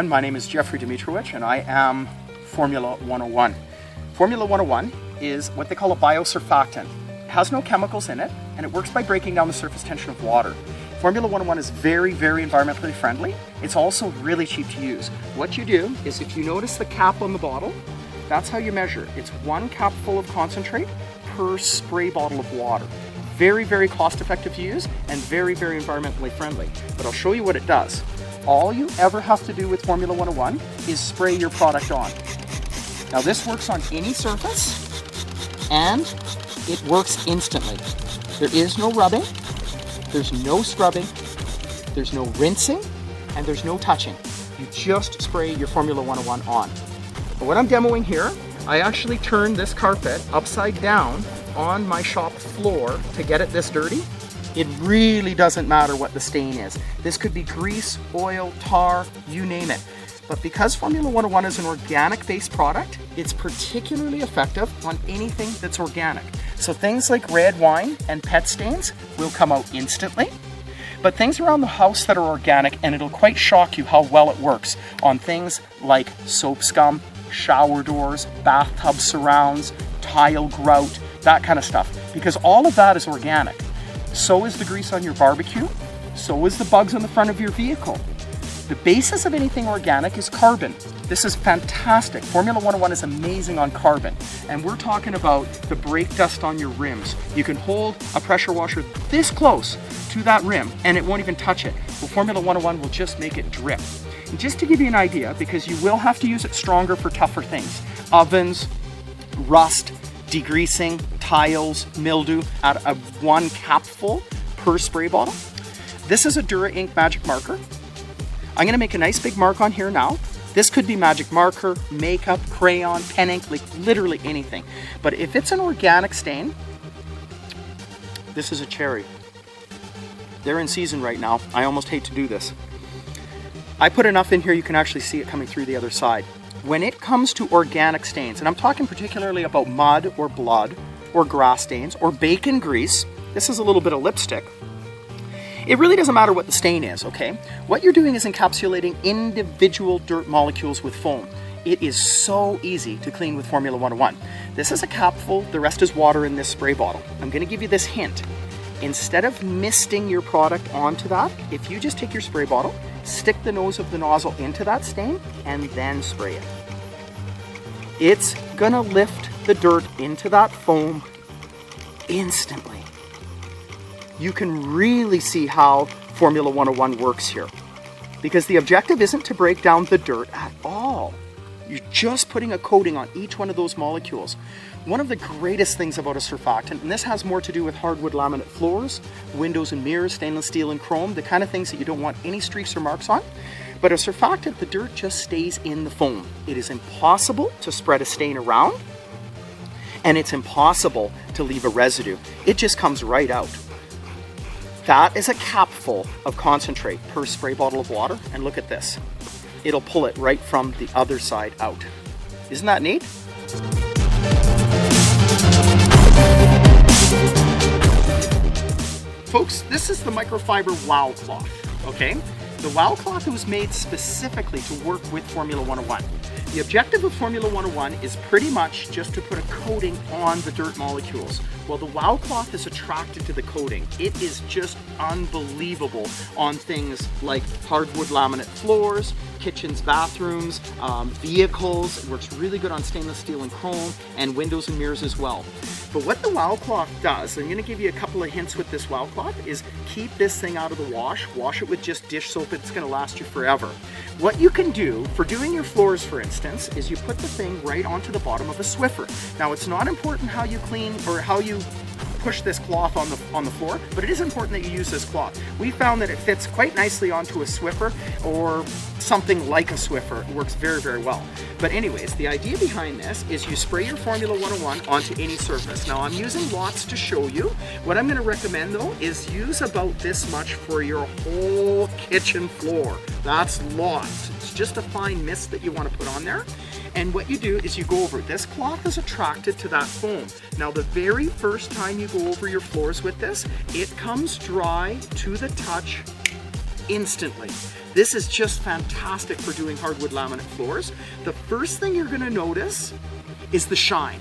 everyone. My name is Jeffrey Dimitrowicz and I am Formula 101. Formula 101 is what they call a biosurfactant. It has no chemicals in it and it works by breaking down the surface tension of water. Formula 101 is very, very environmentally friendly. It's also really cheap to use. What you do is, if you notice the cap on the bottle, that's how you measure. It's 1 cap full of concentrate per spray bottle of water. Very, very cost effective to use and very, very environmentally friendly. But I'll show you what it does. All you ever have to do with Formula 101 is spray your product on. Now this works on any surface and it works instantly. There is no rubbing, there's no scrubbing, there's no rinsing, and there's no touching. You just spray your Formula 101 on. But what I'm demoing here, I actually turned this carpet upside down on my shop floor to get it this dirty. It really doesn't matter what the stain is. This could be grease, oil, tar, you name it. But because Formula 101 is an organic-based product, it's particularly effective on anything that's organic. So things like red wine and pet stains will come out instantly. But things around the house that are organic, and it'll quite shock you how well it works on things like soap scum, shower doors, bathtub surrounds, tile grout, that kind of stuff. Because all of that is organic. So is the grease on your barbecue, so is the bugs on the front of your vehicle. The basis of anything organic is carbon. This is fantastic. Formula 101 is amazing on carbon. And we're talking about the brake dust on your rims. You can hold a pressure washer this close to that rim and it won't even touch it. Well, Formula 101 will just make it drip. And just to give you an idea, because you will have to use it stronger for tougher things, ovens, rust, degreasing, tiles, mildew, at a 1 capful per spray bottle. This is a Dura Ink Magic Marker. I'm gonna make a nice big mark on here now. This could be magic marker, makeup, crayon, pen ink, like literally anything. But if it's an organic stain, this is a cherry. They're in season right now. I almost hate to do this. I put enough in here you can actually see it coming through the other side. When it comes to organic stains, and I'm talking particularly about mud or blood or grass stains or bacon grease, this is a little bit of lipstick. It really doesn't matter what the stain is, okay? What you're doing is encapsulating individual dirt molecules with foam. It is so easy to clean with Formula 101. This is a capful, the rest is water in this spray bottle. I'm gonna give you this hint. Instead of misting your product onto that, if you just take your spray bottle, stick the nose of the nozzle into that stain, and then spray it. It's gonna lift the dirt into that foam instantly. You can really see how Formula 101 works here. Because the objective isn't to break down the dirt at all. You're just putting a coating on each one of those molecules. One of the greatest things about a surfactant, and this has more to do with hardwood laminate floors, windows and mirrors, stainless steel and chrome, the kind of things that you don't want any streaks or marks on. But a surfactant, the dirt just stays in the foam. It is impossible to spread a stain around, and it's impossible to leave a residue. It just comes right out. That is a capful of concentrate per spray bottle of water, and look at this. It'll pull it right from the other side out. Isn't that neat? Folks, this is the microfiber Wow Cloth, okay? The Wow Cloth was made specifically to work with Formula 101. The objective of Formula 101 is pretty much just to put a coating on the dirt molecules. Well, the Wow Cloth is attracted to the coating. It is just unbelievable on things like hardwood laminate floors, kitchens, bathrooms, vehicles. It works really good on stainless steel and chrome, and windows and mirrors as well. But what the Wow Cloth does, I'm gonna give you a couple of hints with this Wow Cloth, is keep this thing out of the wash it with just dish soap, it's gonna last you forever. What you can do for doing your floors, for instance, is you put the thing right onto the bottom of a Swiffer. Now, it's not important how you clean or how you push this cloth on the floor, but it is important that you use this cloth. We found that it fits quite nicely onto a Swiffer or something like a Swiffer. It works very, very well. But anyways, the idea behind this is you spray your Formula 101 onto any surface. Now, I'm using lots to show you. What I'm gonna recommend though is use about this much for your whole kitchen floor. That's lots. It's just a fine mist that you wanna put on there. And what you do is you go over it. This cloth is attracted to that foam. Now, the very first time you go over your floors with this, it comes dry to the touch instantly. This is just fantastic for doing hardwood laminate floors. The first thing you're going to notice is the shine.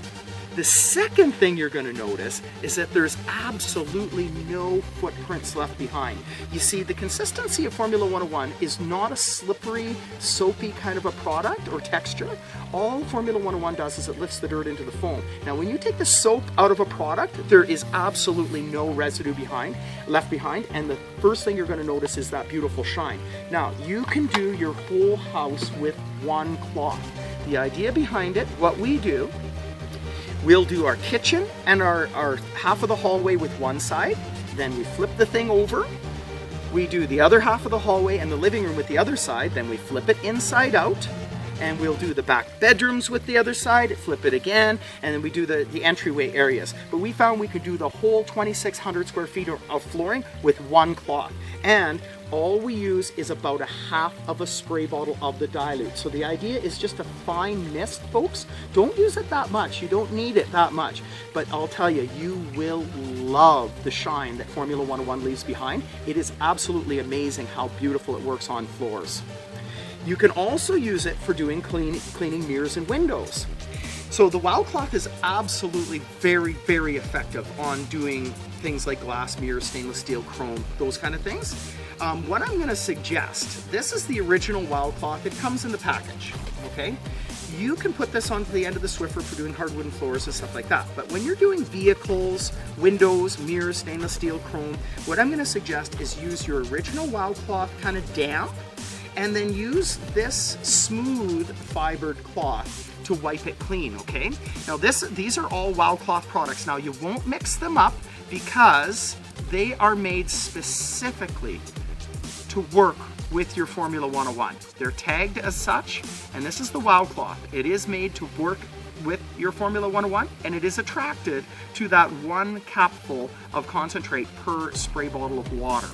The second thing you're going to notice is that there's absolutely no footprints left behind. You see, the consistency of Formula 101 is not a slippery, soapy kind of a product or texture. All Formula 101 does is it lifts the dirt into the foam. Now, when you take the soap out of a product, there is absolutely no residue left behind, and the first thing you're going to notice is that beautiful shine. Now, you can do your whole house with one cloth. The idea behind it, what we do, we'll do our kitchen and our half of the hallway with one side, then we flip the thing over. We do the other half of the hallway and the living room with the other side, then we flip it inside out, and we'll do the back bedrooms with the other side, flip it again, and then we do the entryway areas. But we found we could do the whole 2,600 square feet of flooring with one cloth. And all we use is about a half of a spray bottle of the dilute. So the idea is just a fine mist, folks. Don't use it that much. You don't need it that much. But I'll tell you, you will love the shine that Formula 101 leaves behind. It is absolutely amazing how beautiful it works on floors. You can also use it for doing cleaning mirrors and windows. So the Wow Cloth is absolutely very, very effective on doing things like glass mirrors, stainless steel, chrome, those kind of things. What I'm going to suggest, this is the original Wow Cloth. It comes in the package, okay? You can put this onto the end of the Swiffer for doing hardwood floors and stuff like that. But when you're doing vehicles, windows, mirrors, stainless steel, chrome, what I'm going to suggest is use your original Wow Cloth kind of damp, and then use this smooth fibered cloth to wipe it clean, okay? Now these are all Wow Cloth products. Now you won't mix them up because they are made specifically to work with your Formula 101. They're tagged as such, and this is the Wow Cloth. It is made to work with your Formula 101, and it is attracted to that one capful of concentrate per spray bottle of water.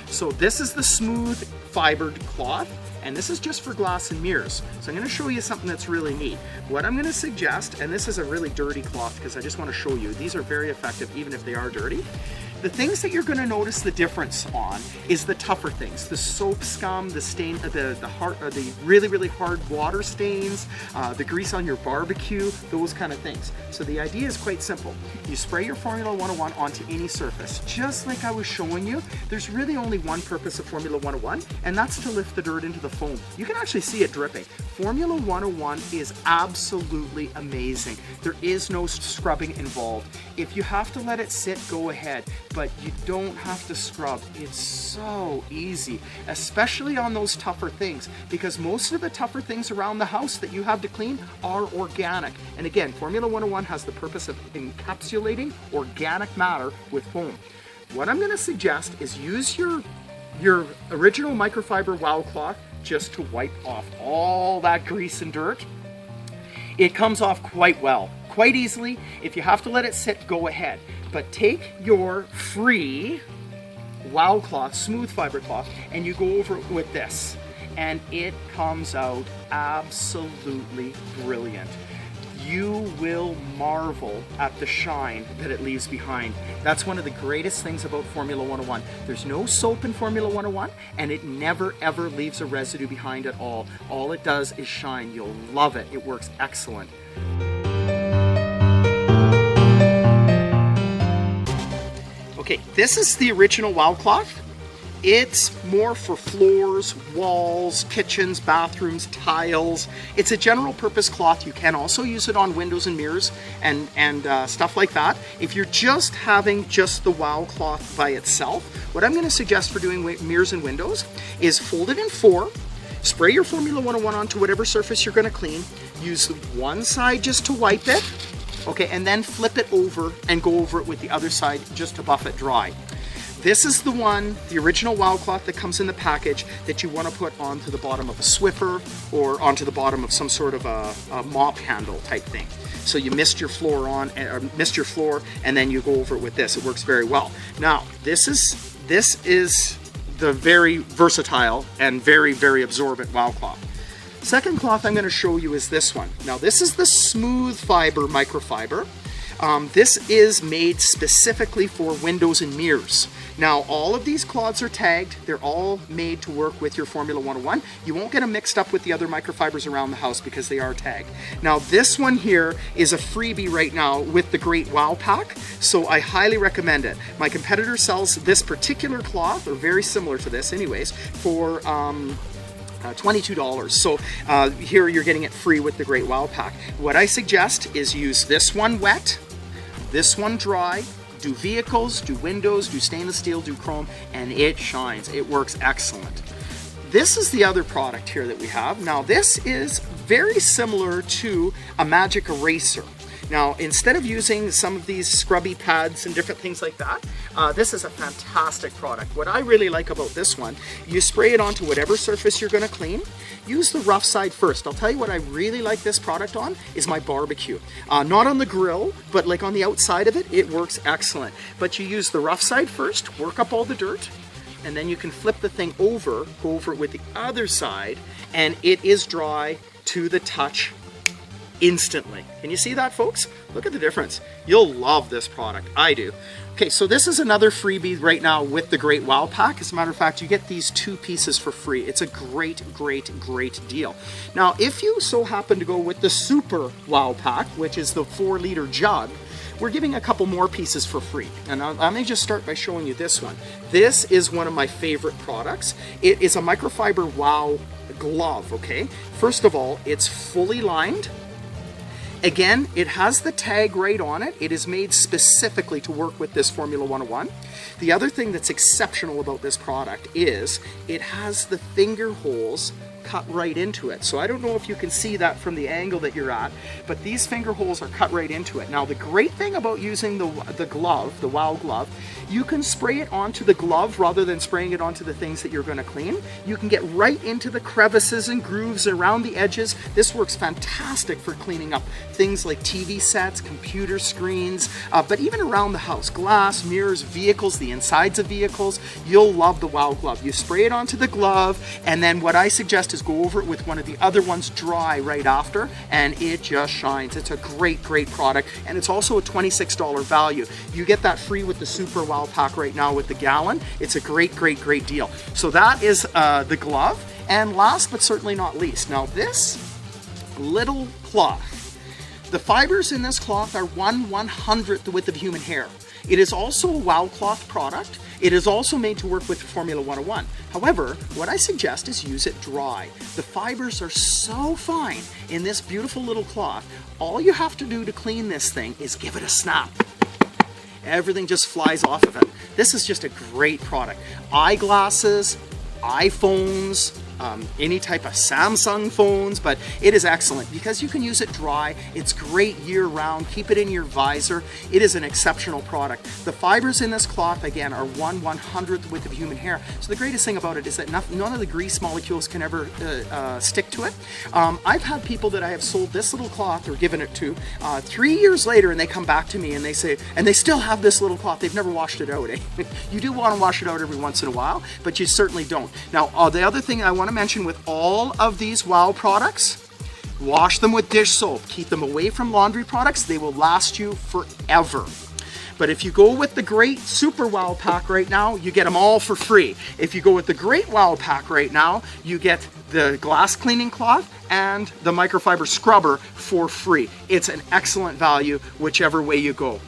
So this is the smooth fibered cloth, and this is just for glass and mirrors. So I'm going to show you something that's really neat. What I'm going to suggest, and this is a really dirty cloth because I just want to show you, these are very effective even if they are dirty. The things that you're going to notice the difference on is the tougher things, the soap scum, the stain, the really, really hard water stains, the grease on your barbecue, those kind of things. So the idea is quite simple. You spray your Formula 101 onto any surface, just like I was showing you. There's really only one purpose of Formula 101, and that's to lift the dirt into the foam. You can actually see it dripping. Formula 101 is absolutely amazing. There is no scrubbing involved. If you have to let it sit, go ahead. But you don't have to scrub. It's so easy, especially on those tougher things, because most of the tougher things around the house that you have to clean are organic. And again, Formula 101 has the purpose of encapsulating organic matter with foam. What I'm going to suggest is use your original microfiber Wow Cloth just to wipe off all that grease and dirt. It comes off quite well, quite easily. If you have to let it sit, go ahead. But take your free Wow Cloth, smooth fiber cloth, and you go over it with this, and it comes out absolutely brilliant. You will marvel at the shine that it leaves behind. That's one of the greatest things about Formula 101. There's no soap in Formula 101, and it never ever leaves a residue behind at all. All it does is shine. You'll love it. It works excellent. Okay, this is the original Wow Cloth. It's more for floors, walls, kitchens, bathrooms, tiles. It's a general purpose cloth. You can also use it on windows and mirrors and stuff like that. If you're just having just the Wow Cloth by itself, what I'm going to suggest for doing mirrors and windows is fold it in 4, spray your Formula 101 onto whatever surface you're going to clean, use one side just to wipe it, okay, and then flip it over and go over it with the other side just to buff it dry. This is the one, the original Wow Cloth that comes in the package that you want to put onto the bottom of a Swiffer or onto the bottom of some sort of a mop handle type thing. So you mist your floor on, or mist your floor, and then you go over it with this. It works very well. Now, this is the very versatile and very, very absorbent Wow Cloth. Second cloth I'm going to show you is this one. Now this is the smooth fiber microfiber. This is made specifically for windows and mirrors. Now, all of these cloths are tagged. They're all made to work with your Formula 101. You won't get them mixed up with the other microfibers around the house because they are tagged. Now, this one here is a freebie right now with the Great Wow Pack, so I highly recommend it. My competitor sells this particular cloth, or very similar to this anyways, for $22. So here you're getting it free with the Great Wow Pack. What I suggest is use this one wet, this one dry, do vehicles, do windows, do stainless steel, do chrome, and it shines. It works excellent. This is the other product here that we have. Now this is very similar to a magic eraser. Now, instead of using some of these scrubby pads and different things like that, this is a fantastic product. What I really like about this one, you spray it onto whatever surface you're going to clean. Use the rough side first. I'll tell you what I really like this product on is my barbecue. Not on the grill, but like on the outside of it, it works excellent. But you use the rough side first, work up all the dirt, and then you can flip the thing over, go over it with the other side, and it is dry to the touch instantly. Can you see that, folks? Look at the difference. You'll love this product. I do. Okay, so this is another freebie right now with the Great Wow Pack. As a matter of fact, you get these 2 pieces for free. It's a great, great, great deal. Now, if you so happen to go with the Super Wow Pack, which is the 4-liter jug, we're giving a couple more pieces for free. And I may just start by showing you this one. This is one of my favorite products. It is a microfiber Wow glove, okay? First of all, it's fully lined. Again, it has the tag right on it. It is made specifically to work with this Formula 101. The other thing that's exceptional about this product is it has the finger holes cut right into it. So I don't know if you can see that from the angle that you're at, but these finger holes are cut right into it. Now, the great thing about using the glove, the Wow glove, you can spray it onto the glove rather than spraying it onto the things that you're going to clean. You can get right into the crevices and grooves around the edges. This works fantastic for cleaning up things like TV sets, computer screens, but even around the house, glass, mirrors, vehicles, the insides of vehicles. You'll love the Wow glove. You spray it onto the glove, and then what I suggest is go over it with one of the other ones dry right after, and it just shines. It's a great, great product, and it's also a $26 value. You get that free with the Super Wow Pack right now with the gallon. It's a great, great, great deal. So that is the glove, and last but certainly not least, now this little cloth. The fibers in this cloth are 1/100th the width of human hair. It is also a Wow cloth product. It is also made to work with Formula 101. However, what I suggest is use it dry. The fibers are so fine in this beautiful little cloth. All you have to do to clean this thing is give it a snap. Everything just flies off of it. This is just a great product. Eyeglasses, iPhones, any type of Samsung phones, but it is excellent because you can use it dry. It's great year-round. Keep it in your visor. It is an exceptional product. The fibers in this cloth, again, are 1/100th width of human hair. So the greatest thing about it is that none of the grease molecules can ever stick to it. I've had people that I have sold this little cloth or given it to 3 years later, and they come back to me and they say, and they still have this little cloth. They've never washed it out. Eh? You do want to wash it out every once in a while, but you certainly don't. Now, the other thing I want to mention with all of these Wow products, wash them with dish soap. Keep them away from laundry products. They will last you forever. But if you go with the Great Super Wow Pack right now, you get them all for free. If you go with the Great Wow Pack right now, you get the glass cleaning cloth and the microfiber scrubber for free. It's an excellent value whichever way you go.